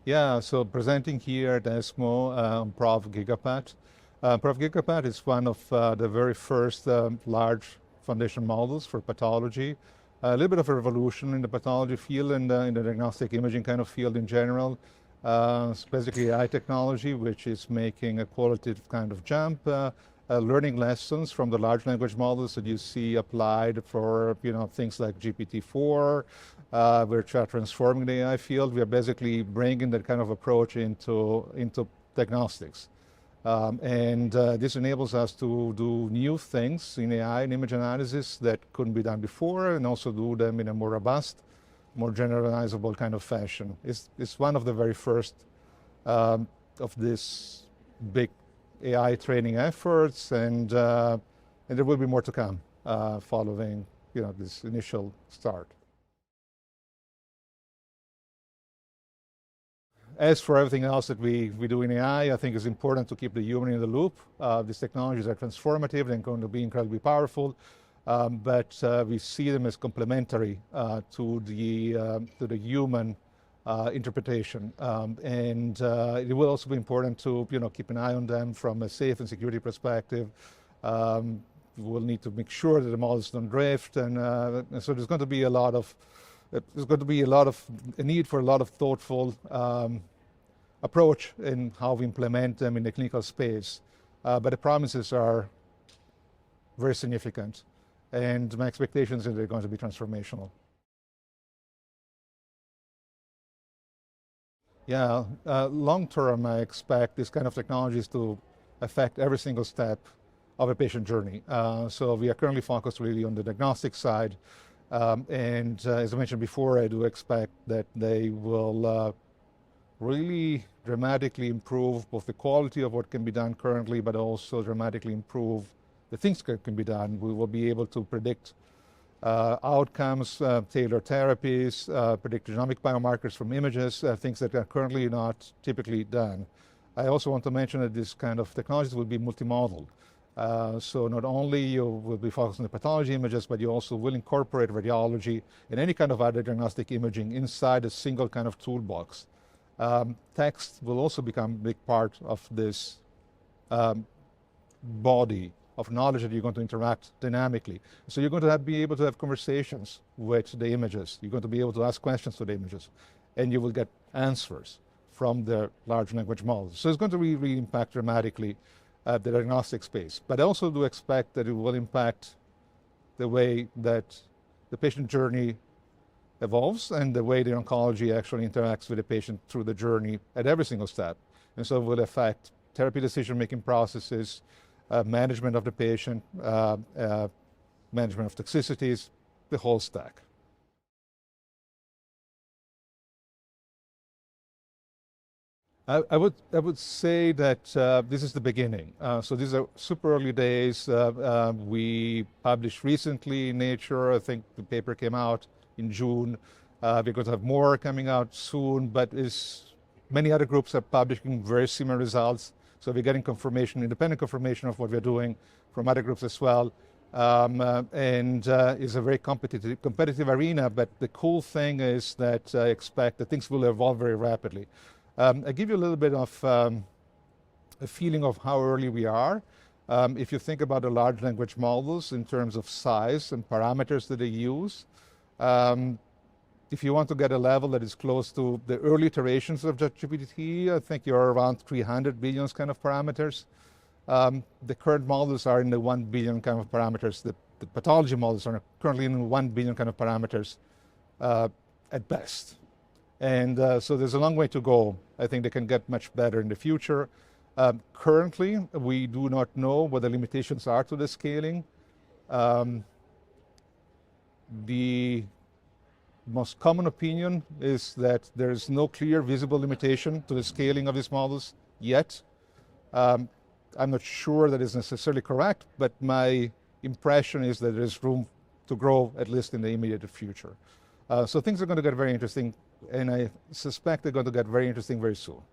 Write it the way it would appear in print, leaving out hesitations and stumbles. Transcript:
Yeah, so presenting here at ESMO, Prof. GigaPath. Prof. GigaPath is one of the very first large foundation models for pathology. A little bit of a revolution in the pathology field and in the diagnostic imaging kind of field in general. It's basically AI technology, which is making a qualitative kind of jump. Learning lessons from the large language models that you see applied for things like GPT-4, which are transforming the AI field. We are basically bringing that kind of approach into diagnostics. This enables us to do new things in AI and image analysis that couldn't be done before, and also do them in a more robust, more generalizable kind of fashion. It's one of the very first of this big AI training efforts, and there will be more to come following this initial start. As for everything else that we do in AI, I think it's important to keep the human in the loop. These technologies are transformative and going to be incredibly powerful, but we see them as complementary to the human interpretation. It will also be important to keep an eye on them from a safe and security perspective. We'll need to make sure that the models don't drift, and so there's going to be a need for a lot of thoughtful approach in how we implement them in the clinical space. But the promises are very significant, and my expectations are they're going to be transformational. Yeah, long term, I expect this kind of technologies to affect every single step of a patient journey. So we are currently focused really on the diagnostic side. As I mentioned before, I do expect that they will really dramatically improve both the quality of what can be done currently, but also dramatically improve the things that can be done. We will be able to predict outcomes, tailor therapies, predict genomic biomarkers from images, things that are currently not typically done. I also want to mention that this kind of technologies will be multimodal. So not only you will be focused on the pathology images, but you also will incorporate radiology and any kind of other diagnostic imaging inside a single kind of toolbox. Text will also become a big part of this body of knowledge that you're going to interact dynamically. So you're going to be able to have conversations with the images. You're going to be able to ask questions to the images, and you will get answers from the large language models. So it's going to really impact dramatically the diagnostic space. But I also do expect that it will impact the way that the patient journey evolves and the way the oncology actually interacts with the patient through the journey at every single step. And so it will affect therapy decision-making processes, management of the patient, management of toxicities, the whole stack. I would say that this is the beginning. So these are super early days. We published recently in Nature. I think the paper came out in June. We're going to have more coming out soon, but many other groups are publishing very similar results. So we're getting confirmation, independent confirmation of what we're doing from other groups as well. It's a very competitive arena, but the cool thing is that I expect that things will evolve very rapidly. I give you a little bit of a feeling of how early we are. If you think about the large language models in terms of size and parameters that they use, if you want to get a level that is close to the early iterations of ChatGPT, I think you're around 300 billion kind of parameters. The current models are in the 1 billion kind of parameters. The pathology models are currently in 1 billion kind of parameters at best. So there's a long way to go. I think they can get much better in the future. Currently, we do not know what the limitations are to the scaling. The most common opinion is that there is no clear visible limitation to the scaling of these models yet. I'm not sure that is necessarily correct, but my impression is that there's room to grow, at least in the immediate future. So things are going to get very interesting, and I suspect they're going to get very interesting very soon.